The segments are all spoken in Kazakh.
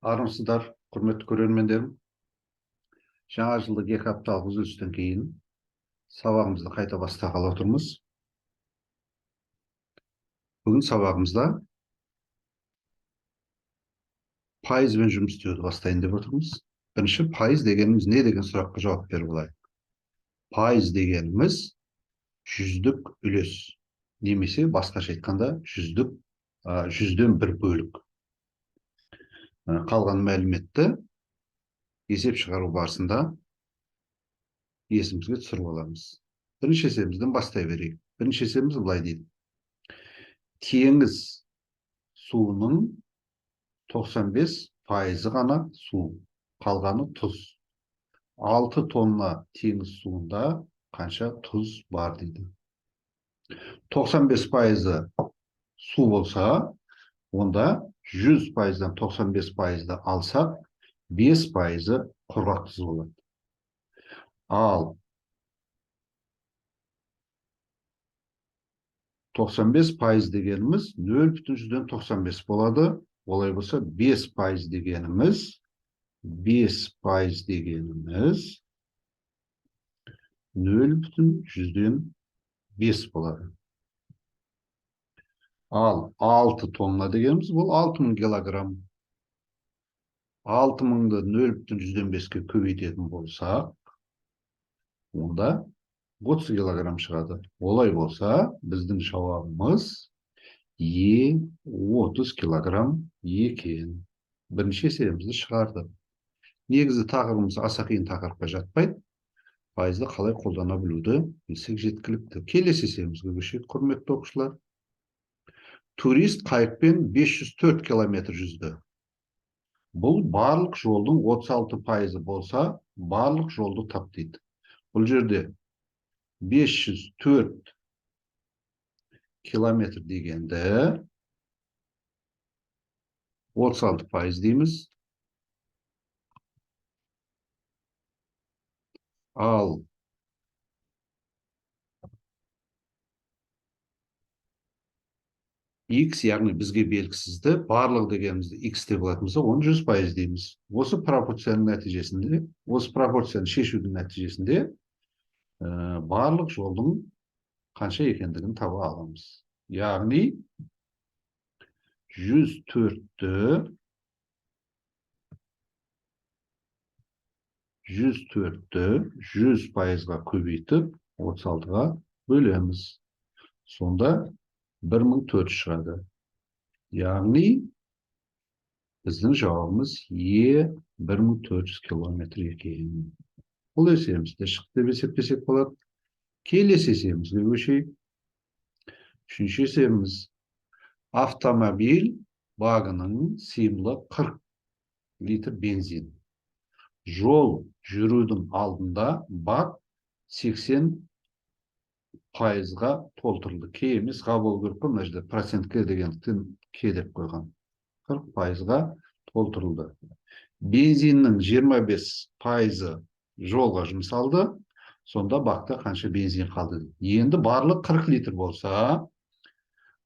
Армысыздар, құрметті көрермендерім. Жаңа жылдық 2 апталық үзілістен кейін сабағымызды қайта бастағалы отырмыз. Бүгін сабағымызда пайызбен жұмыс істеуді бастайын деп отырмыз. Бірінші, пайыз дегеніміз не деген сұраққа жауап беріп алайық. Пайыз дегеніміз жүздік үлес, немесе басқаша айтқанда жүзден бір бөлік. Қалған мәліметті есеп шығару барысында есімізге түсіріп аламыз. Бірінші есебімізден бастай берейік. Бірінші есебіміз былай дейді: теңіз суының 95% ғана су, қалғаны тұз. 6 тонна теңіз суында қанша тұз бар дейді. 95% су болса, онда 100%-дан 95%-ды алсақ, 5% құрғақ тұз болады. Ал 95% дегеніміз 0,95 болады. Олай болса 5% дегеніміз 0,5 болады. Ал 6 тонна дегеніміз бұл 6000 килограмм. 6000-ды 0,5-ке көбейтетін болсақ, онда 30 килограмм шығады. Олай болса, біздің жауабымыз 30 килограмм екен. Бірінші есебімізді шығарды. Негізі тақырыбымыз аса қиын тақырыпқа жатпайды. Пайызды қалай қолдана білуді білсек жеткілікті. Келесі есебімізге көшейік, құрметті оқушылар. Турист қайықпен 504 километр жүзді. Бұл барлық жолдың 36% болса, барлық жолды тап дейді. Бұл жерде 504 километр дегенді 36% дейміз. Ал X, яғни бізге белгісізді, барлық дегенімізді X деп алатынымызда, оны 100% дейміз. Осы пропорцияны шешудің нәтижесінде барлық жолдың қанша екендігін таба аламыз. Яғни 104-ті 100%-ға көбейтіп 36-ға бөлеміз. Сонда 1400 шығады. Яғни біздің жауабымыз 1400 километр екен. Бұл есебімізде шықты деп есептесек болады. Келесі есебімізге көшейік. Үшінші есебіміз: автомобиль багының сыйымдылығы 40 литр бензин. Жол жүрудің алдында бак 80%-ға толтырылды. Ке емес, ға болу керек қой, мына жерде процентке дегендіктен ке деп қойған. 40%-ға толтырылды. Бензиннің 25% жолға жұмсалды. Сонда бакта қанша бензин қалды? Енді барлық 40 литр болса,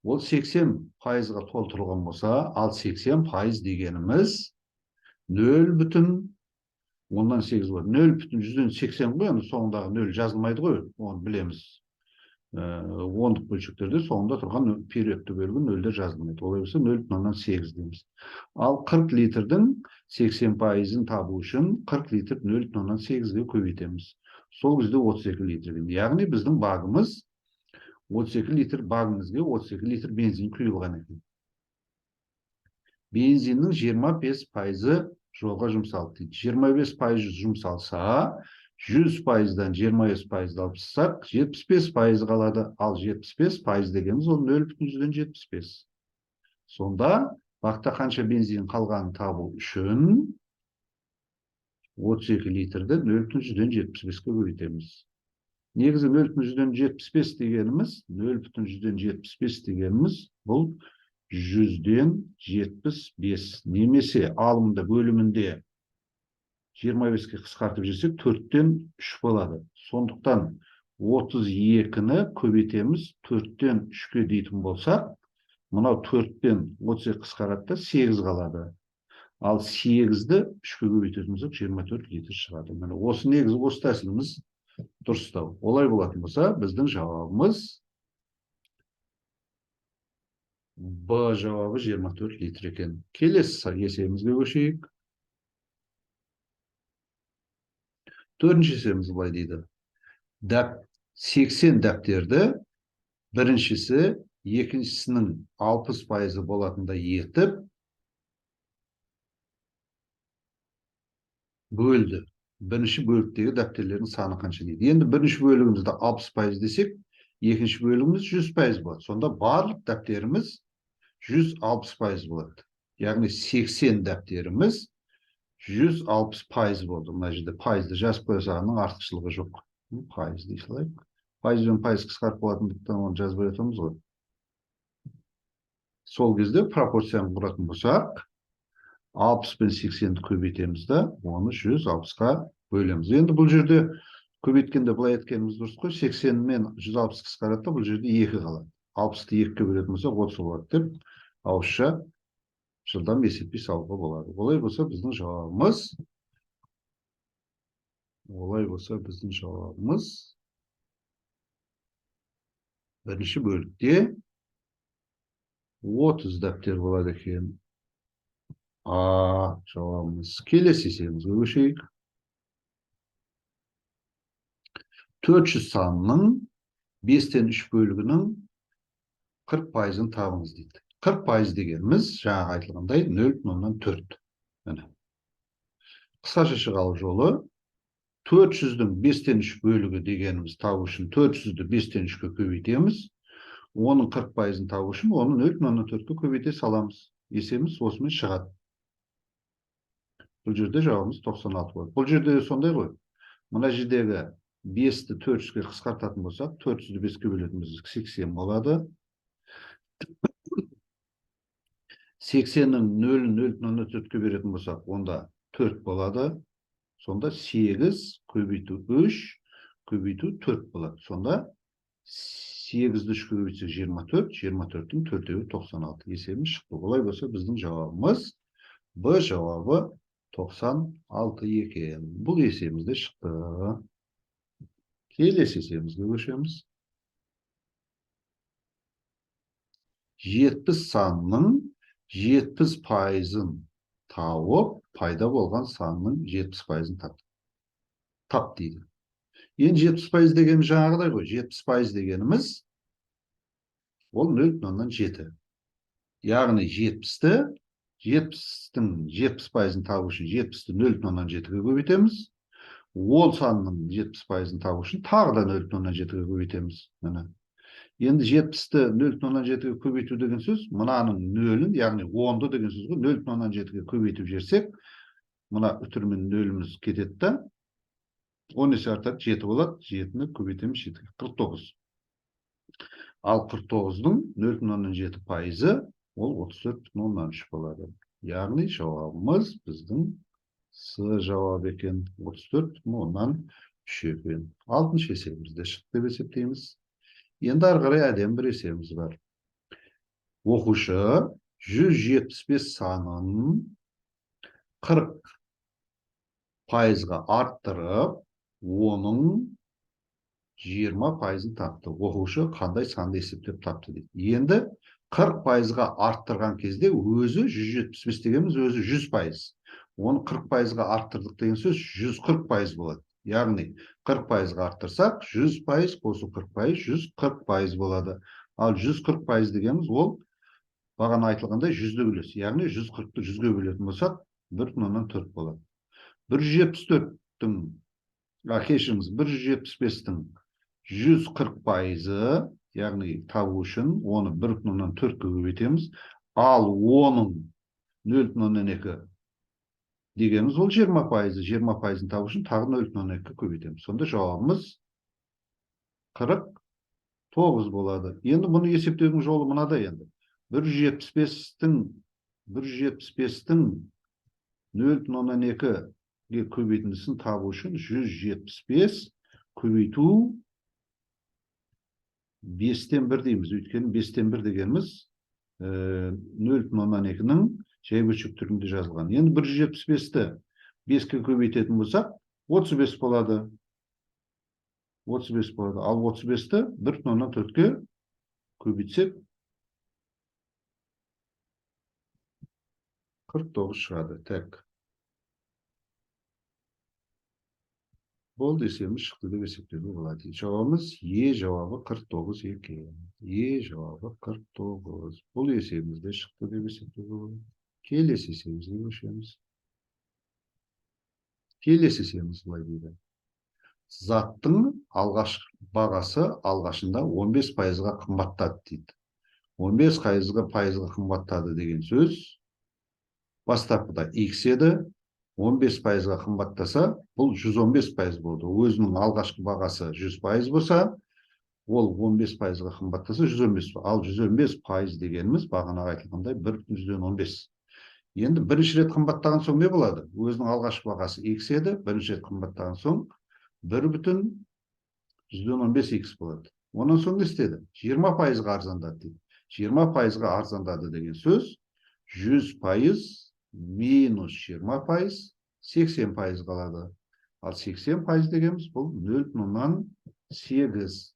ол 80%-ға толтырылған болса, ал 80% дегеніміз 0,8 болады. 0,180 ғой, соңындағы 0 жазылмайды ғой, оны білеміз. Ондық бөлшектерде соңында тұрған периодты бөлігі 0-дер жазылмайды. Олай болса 0,8 дейміз. Ал 40 литрдің 80%-ын табу үшін 40 литр 0,8-ге көбейтеміз. Сол кезде 32 литр. Яғни біздің багымыз 32 литр, багымызге 32 литр бензин құйылған екен. Бензиннің 25% жолға жұмсалды дейді. 25% жұмсалса, 100%-дан 25%-ды алып тастасақ, 75% қалады. Ал 75% дегеніміз ол 0,75. Сонда бакта қанша бензин қалғанын табу үшін 32 литрді 0,75-ке көбейтеміз. Негізі 0,75 дегеніміз, 0,75 дегеніміз бұл 100-ден 75, немесе алымында бөлімінде 25-ке қысқартып жесек 4-тен 3 болады. Сондықтан 32-ні көбейтеміз 4-тен 3-ке дейтін болсақ, мынау 4-тен 32 қысқарады да 8 қалады. Ал 8-ді 3-ке көбейтетін болсақ 24 литр шығады. Міне осы негізі осы тәсіліміз дұрыстау. Олай болатын болса, біздің жауабымыз Б жауабы 24 литр екен. Келесі есебімізге көшейік. Төртінші есебіміз былай дейді. 80 дәптерді біріншісі екіншісінің 60% болатындай етіп бөлді. Бірінші бөліктегі дәптерлердің саны қанша дейді. Енді бірінші бөлігімізді 60% десек, екінші бөлігіміз 100% болады. Сонда барлық дәптеріміз 160% болады. Яғни 80 дәптеріміз 160% болды. Мына жерде пайызды жазып қойсағының артықшылығы жоқ. Пайыз дей салайық. Пайыз бен пайыз қысқарып болатындықтан оны жазбай отырмыз ғой. Сол кезде пропорцияны құратын болсақ, 60 пен 80-ді көбейтеміз да, оны 160-қа бөлеміз. Енді бұл жерде көбейткенде былай еткеніміз дұрыс қой, 80 мен 160 қысқарады, бұл жерде 2 қалады. 60-ты 2-ге бөлетін болсақ 30 болады деп, ауызша жылдам есептей салуға болады. Олай болса біздің жауабымыз бірінші бөлікте 30 дәптер болады екен. А жауабымыз. Келесі есебімізге көшейік. 400 санының 5-тен 3 бөлігінің 40%-ын табыңыз дейді. 40% дегеніміз жаңағы айтылғандай 0,4. Қысқаша шығару жолы 400-дің 5-тен 3 бөлігі дегеніміз табу үшін 400-ді 5-тен 3-ке көбейтеміз. Оның 40%-ын табу үшін оны 0,4-ке көбейте саламыз. Есебіміз осымен шығады. Бұл жерде жауабымыз 96 болады. Бұл жерде сондай ғой. Мына жердегі 5-ті 400-ге қысқартатын болсақ, 400-ді 5-ке бөлетін болсақ 80 болады. 80-нің 0,04-ке беретін болсақ, онда 4 болады. Сонда 8 көбейту 3 көбейту 4 болады. Сонда 8-ді 3-ке көбейтсек 24, 24-тің 4-еуі 96 есебіміз шықты. Олай болса біздің жауабымыз Б жауабы 96 екен. Бұл есебімізде шықты. Келесі есебімізге көшеміз. 70 санының 70%-ын тауып, пайда болған санның 70%-ын тап дейді. Енді 70% дегеніміз жаңағыдай ғой. 70% дегеніміз ол 0,7. Яғни 70-тің 70%-ын табу үшін 70-ті 0,7-ге көбейтеміз. Ол санның 70%-ын табу үшін тағы да 0,7-ге көбейтеміз. Енді 70-ті 0,7-ге көбейту деген сөз, мұнаның 0-ін, яғни 10-ды деген сөз ғой, 0,7-ге көбейтіп жерсек, мұна үтірмен 0-іміз кетеді да, 10 есе артады, 7 болады, 7-ні көбейтеміз 7-ге, 49. Ал 49-дың 0,7%-ы ол 34,3 болады. Яғни жауабымыз біздің С жауабы екен, 34,3 екен. 6-шы есебімізде шықты деп есептейміз. Енді ары қарай әдемі бір есебіміз бар. Оқушы 175 санын 40%-ға арттырып, оның 20%-ын тапты. Оқушы қандай санды есептеп тапты дейді. Енді 40%-ға арттырған кезде өзі 175 дегеніміз өзі 100%. Оны 40%-ға арттырдық деген сөз 140% болады. Яғни 40%-ға арттырсақ 100% қосу 40%, 140% болады. Ал 140% дегеніміз ол бағана айтылғандай 100-ді үлес. Яғни 140-ты 100-ге бөлетін болсақ 1,4 болады. 174-тің, кешіріңіз, 175-тің 140%-ы, яғни табу үшін оны 1,4-ге көбейтеміз. Ал оның 0,2 дегеніміз ол 20%. 20%-ын табу үшін тағы 0,2-ге көбейтеміз. Сонда жауабымыз 49 болады. Енді бұны есептеудің жолы мынада енді. 175-тің 0,2-ге көбейтіндісін табу үшін 175 көбейту 5-тен 1 дейміз. Өйткені 5-тен 1 дегеніміз 0,2-ның жай бөлшек түрінде жазылған. Енді 175-ті 5-ке көбейтетін болсақ, 35 болады. 35 болады. Ал 35-ті 1,4-ке көбейтсек 49 шығады. Так. Болды, есебіміз шықты деп есептеуге болады. Жауабымыз Е жауабы 49 екен. Е жауабы 49. Бұл есебімізде шықты деп есептеуге болады. Келесі есебімізге көшеміз. Келесі есебіміз былай дейді. Заттың бағасы алғашында 15%-ға қымбаттады дейді. 15%-ға қымбаттады деген сөз бастапқыда X еді, 15%-ға қымбаттаса, бұл 115% болды. Өзінің алғашқы бағасы 100% болса, ол 15%-ға қымбаттаса 115%. Ал 115% дегеніміз бағанаға айтылғандай 1,15. Енді бірінші рет қымбаттаған соң не болады? Өзінің алғашқы бағасы X еді, бірінші рет қымбаттаған соң 1,15x болады. Онан соң не істеді? 20%-ға арзандады дейді. 20%-ға арзандады деген сөз 100% минус 20% 80% қалады. Ал 80% дегеніміз бұл 0,8.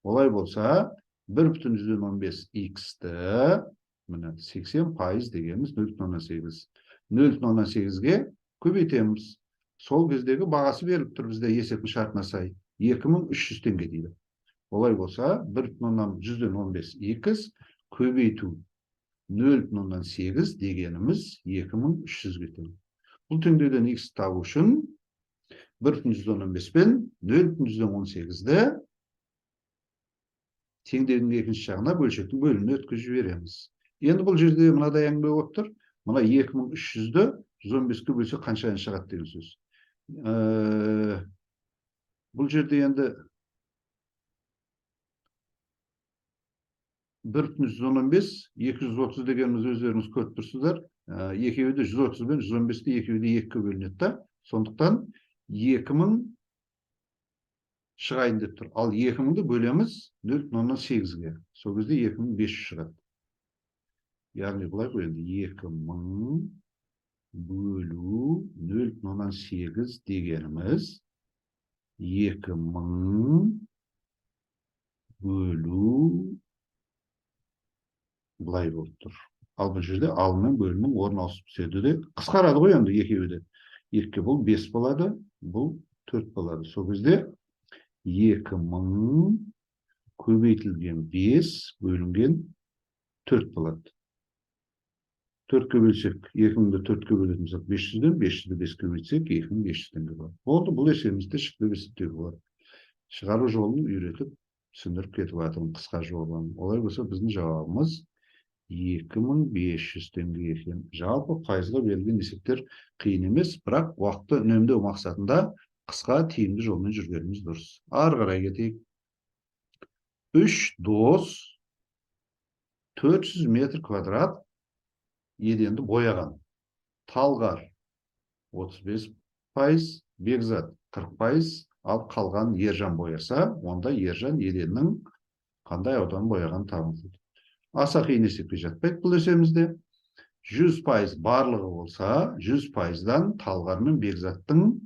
Олай болса 1,15x-ті міне 80% дегеніміз 0,8. 0,8-ге көбейтеміз. Сол кездегі бағасы беріліп тұр бізде есептің шартына сай 2300 теңге дейді. Олай болса 1,15x көбейту 0,8 дегеніміз 2300-ге тең. Бұл теңдеуден x табу үшін 1,15 пен 0,18-ді теңдеудің екінші жағына бөлшектің бөліміне өткізіп жібереміз. Енді бұл жерде мынадай әңгіме болып тұр. Мына 2300-ді 115-ке бөлсек қаншайын шығады деген сөз. Бұл жерде енді 1,115, 230 дегеніміз өздеріңіз көріп тұрсыздар. Екеуі де 130 бен 115-ті екеуі де 2-ге бөлінеді. Сондықтан 2000 шығайын деп тұр. Ал 2000-ді бөлеміз 0,8-ге. Сол кезде 2500 шығады. Яғни бұлай қойынды 2000 бөлу 0,8 дегеніміз 2000 бөлу бұлай болып тұр. Ал бұл жерде алымен бөлімнің орын ауысып түседі де қысқарады ғой енді екеуі де. 2 бұл 5 болады, бұл 4 болады. Сол кезде 2000 көбейтілген 5 бөлінген 4 болады. 4-ке бөлсек, 2000-ді 4-ке бөлетін болсақ 500-ден, 500-ді 5-ке бөлсек 2500 теңге болады. Болды, бұл есебімізді шықты деп есептеуге болады. Шығару жолын үйретіп, түсіндіріп кетіп жатырмын қысқа жолын. Олай болса біздің жауабымыз 2500 теңге екен. Жалпы пайызға берілген есептер қиын емес, бірақ уақытты үнемдеу мақсатында қысқа тиімді жолмен жүргеніміз дұрыс. Ары қарай кетейік. 3 дос 400 метр квадрат еденді бояған. Талғар 35%, Бекзат 40%, ал қалған Ержан бояса, онда Ержан еденнің қандай ауданын бояған табылды. Аса қиын есепке жатпайды бұл есебімізде. 100% барлығы болса, 100%-дан Талғар мен Бекзаттың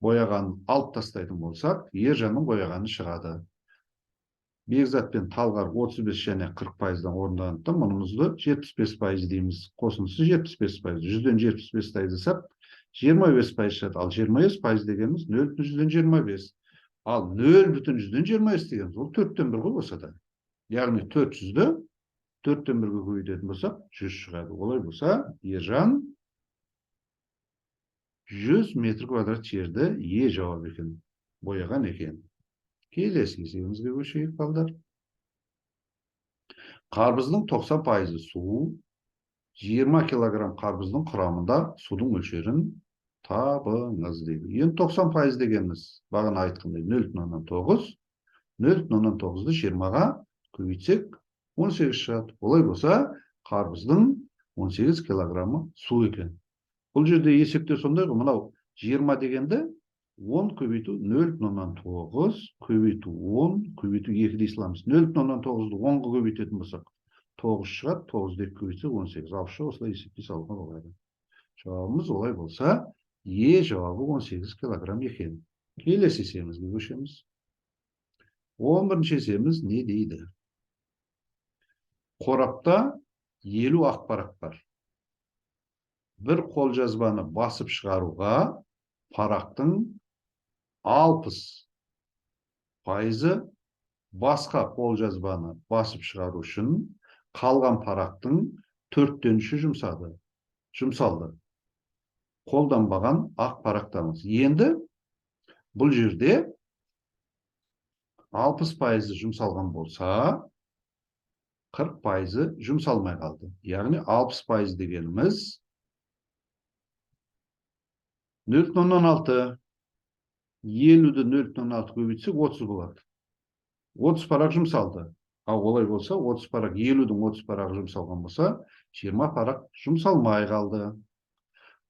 бояғанын алып тастайтын болсақ, Ержанның бояғаны шығады. Бекзат пен Талғар 35 және 40%-дан орынданыпты. Мұнымызды 75% дейміз. Қосындысы 75%. 100-ден 75 тайзасақ, 25% шығады. Ал 25% дегеніміз 0,125. Ал 0,125 дегеніміз ол 4-тен 1 болса да. Яғни 400-ді 4-тен 1-ге көбейтетін болсақ, 100 шығады. Олай болса, Ержан 100 метр квадрат жерді Е жауап екен. Бояған екен. Келесі есебімізге көшейік, балдар. Қарбыздың 90% су, 20 килограмм қарбыздың құрамында судың мөлшерін табыңыз дейді. Енді 90% дегеніміз бағана айтқандай 0,9. 0,9-ды 20-ға көбейтсек 18 шығады. Олай болса, қарбыздың 18 килограммы су екен. Бұл жерде есепте сондай ғой, мынау 20 дегенді 10 көбейту 0,9 көбейту 10 көбейту 2 дей саламыз. 0,9-ды 10-ға көбейтетін болсақ, 9 шығады. 9'ды 2 көбейтсек 18. Ауызша осылай есептей салуға болады. Жауабымыз олай болса, жауабы 18 килограмм екен. Келесі есемізге көшеміз. 11-ші есеміз не дейді? Қорапта 50 ақпарат бар. Bir қолжазбаны басып шығаруға парақтың 60% басқа қолжазбаны басып шығару үшін қалған парақтың 4/3 жұмсалды. Қолданбаған ақпараттамыз. Енді бұл жерде 60% жұмсалған болса, 40% жұмсалмай қалды. Яғни 60% дегеніміз 0,6. 50-ді 0,6 көбейтсек 30 болады. 30 парақ жұмсалды. Ал олай болса, 30 парақ 50-дің 30 парағы жұмсалған болса, 20 парақ жұмсалмай қалды.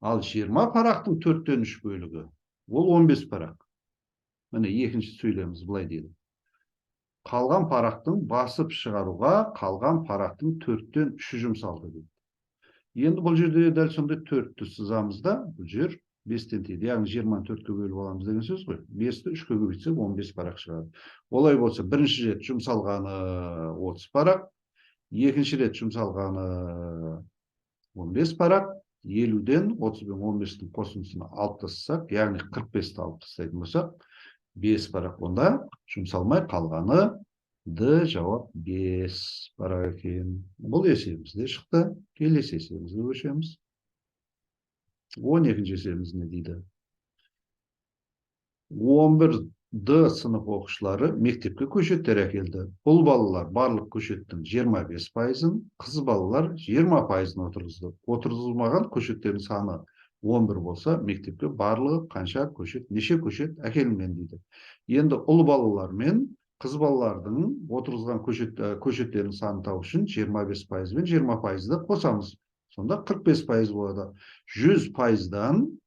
Ал 20 парақтың 4/3 бөлігі, ол 15 парақ. Міне екінші сөйлеміміз былай дейді. Қалған парақтың басып шығаруға қалған парақтың 4/3 жұмсалды дейді. Енді бұл жерде дәл сондай 4-ті сызамыз да, бұл жер 5-тен тиеді. Яғни 20-ны 4-ке бөліп аламыз деген сөз ғой. 5-ті 3-ке көбейтсек 15 парақ шығады. Олай болса, бірінші рет жұмсалғаны 30 парақ, екінші рет жұмсалғаны 15 парақ, 50-ден 30 пен 15-тің қосындысын алып тастасақ, яғни 45-ті алып тастайтын болсақ, 5 парақ онда жұмсалмай қалғаны Д жауап 5 парақ екен. Бұл есебімізде шықты. Келесі есебімізге көшеміз. 12-ші есебіміз не дейді? 11-д сынып оқушылары мектепке көшеттер әкелді. Ұл балалар барлық көшеттің 25%-ын, қыз балалар 20%-ын отырғызды. Отырғызылмаған көшеттердің саны 11 болса, мектепке барлығы қанша көшет, неше көшет әкелінген дейді. Енді ұл балалар мен қыз балалардың отырғызған көшеттердің санын табу үшін 25% мен 20%-ды қосамыз. Сонда 45% болады. 100%-дан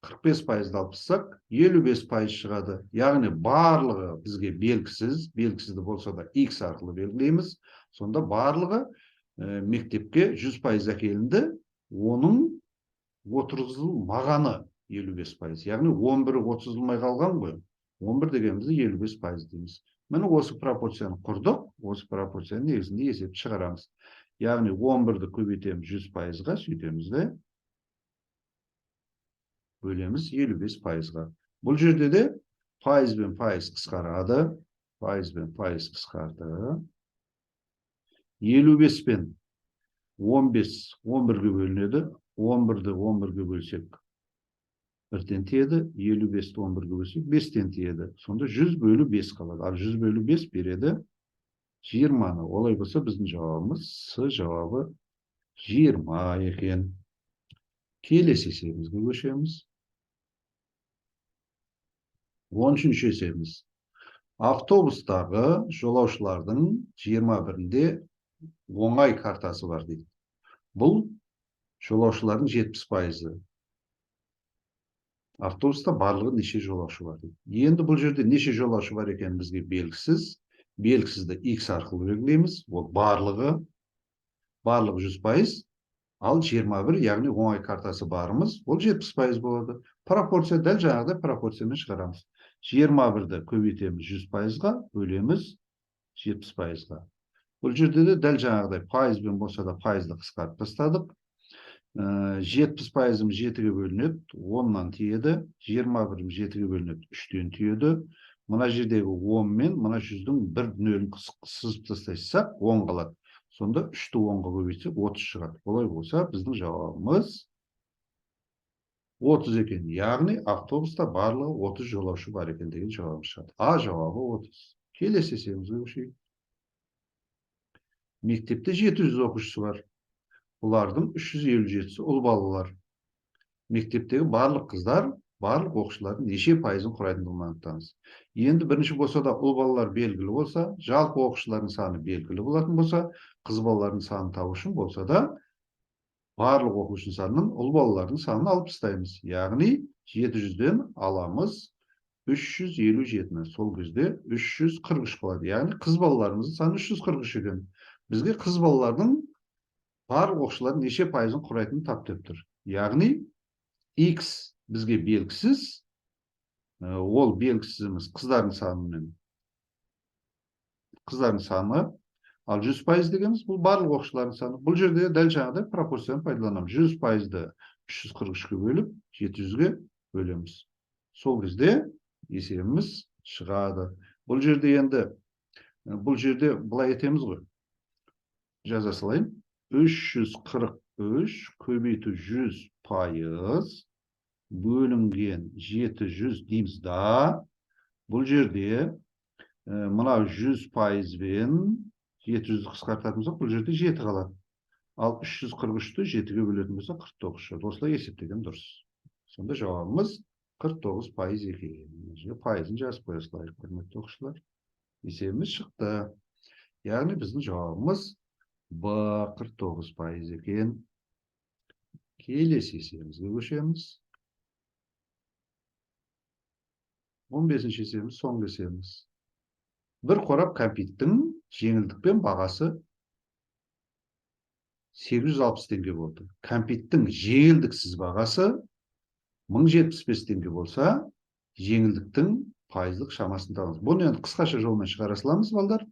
45%-ды алып тастасақ, 55% шығады. Яғни барлығы бізге белгісіз, белгісізді болса да X арқылы белгілейміз. Сонда барлығы мектепке 100% әкелінді, оның отырғызылмағаны 55%. Яғни 11-і отырғызылмай қалған ғой. 11 дегенімізді 55% дейміз. Міне осы пропорцияны құрдық, осы пропорцияны негізінде есепті шығарамыз. Яғни 11-ді көбейтеміз 100%-ға, сөйтемізді бөлеміз 55%-ға. Бұл жерде де пайыз бен пайыз қысқарады. Пайыз бен пайыз қысқарды. 55 пен 15 11-ге бөлінеді. 11-ді 11-ге бөлсек 1-тен тиеді. 55-ті 11-ге бөлсек 5-тен тиеді. Сонда 100/5 қалады. Ал 100/5 береді 20-ны. Олай болса, біздің жауабымыз С жауабы 20 екен. Келесі есебімізге көшеміз. 13-ші есебіміз. Автобустағы жолаушылардың 21-інде оңай картасы бар дейді. Бұл жолаушылардың 70%. Автобуста барлығы неше жолаушы бар дейді. Енді бұл жерде неше жолаушы бар екен бізге белгісіз. Белгісізді X арқылы белгілейміз. Ол барлығы 100%, ал 21, яғни оңай картасы барымыз, ол 70% болады. Пропорция дәл жаңағыдай пропорциямен шығарамыз. 21-ді көбейтеміз 100%-ға, бөлеміз 70%-ға. Бұл жерде де дәл жаңағыдай пайызбен болса да пайызды қысқарып тастадық. 70%-ым 7-ге бөлінеді, 10-нан тиеді. 21-ім 7-ге бөлінеді, 3-тен тиеді. Мына жердегі 10 мен мына 100-дің 1-нөлін сызып тастайсақ, 10 қалады. Сонда 3-ті 10-ға көбейтсек 30 шығады. Олай болса, біздің жауабымыз 30 екен. Яғни автобуста барлығы 30 жолаушы бар екен деген жауабымыз шығады. А жауабы 30. Келесі есебімізге көшейік. Мектепте 700 оқушысы бар. Бұлардың 357-сі ұл балалар. Мектептегі барлық қыздар, барлық оқушылардың неше пайызын құрайтындығын анықтаңыз. Енді бірінші болса да ұл балалар белгілі болса, жалпы оқушылардың саны белгілі болатын болса, қыз балалардың санын табу үшін болса да, барлық оқушының санынан ұл балалардың санын алып тастаймыз. Яғни 700-ден аламыз 357-ні. Сол кезде 343 болады. Яғни қыз балаларымыздың саны 343 екен. бізге қыз балалардың барлық оқушылардың неше пайызын құрайтынын тап деп тұр. Яғни x бізге белгісіз, ол белгісіз емес, қыздардың саны, ал 100% дегеніміз бұл барлық оқушылардың саны. Бұл жерде дәл жаңағыдай пропорцияны пайдаланамыз. 100%-ды 343-ке бөліп 700-ге бөлеміз. Сол кезде есебіміз шығады. Бұл жерде былай етеміз ғой. Жаза салайын. 343 көбейту 100% бөлінген 700 дейміз да, бұл жерде мынау 100% бен 700-ді қысқартатын болсақ, бұл жерде 7 қалады. Ал 343-ті 7-ге бөлетін болса 49 шығады. Осылай есептеген дұрыс. Сонда жауабымыз 49% екен. Пайызын жазып қоя салайық, құрметті оқушылар. Есебіміз шықты. Яғни біздің жауабымыз Б 49% екен. Келесі есебімізге көшеміз. 15-ші есебіміз, соңғы есебіміз. Бір қорап кәмпиттің жеңілдікпен бағасы 860 теңге болды. Кәмпиттің жеңілдіксіз бағасы 1075 теңге болса, жеңілдіктің пайыздық шамасын табыңыз. Бұны енді қысқаша жолмен шығара саламыз, балдар.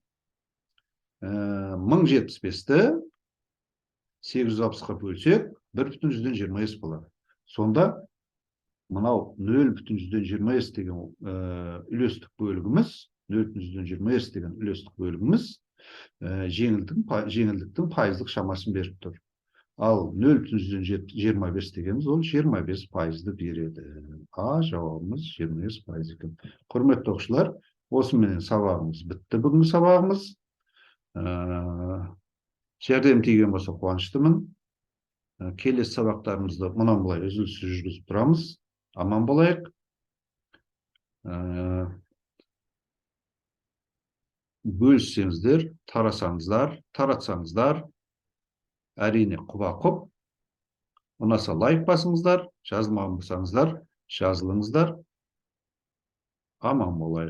1075-ті 860-ға бөлсек, 1,20 болады. Сонда мынау 0,20 деген үлестік бөлігіміз, 0,20 деген үлестік бөлігіміз жеңілдіктің пайыздық шамасын беріп тұр. Ал 0,25 дегеніміз ол 25%-ды береді. А жауабымыз 25% екен. Құрметті оқушылар, осымен сабағымыз бітті. Бүгінгі сабағымыз жәрдем тиген болса қуаныштымын. Келесі сабақтарымызды мұнан былай үзіліссіз жүргізіп тұрамыз. Аман болайық. Бөліссеңіздер, таратсаңыздар, әрине құба-құп. Ұнаса лайк басыңыздар, жазылмаған болсаңыздар, жазылыңыздар. Аман болайық.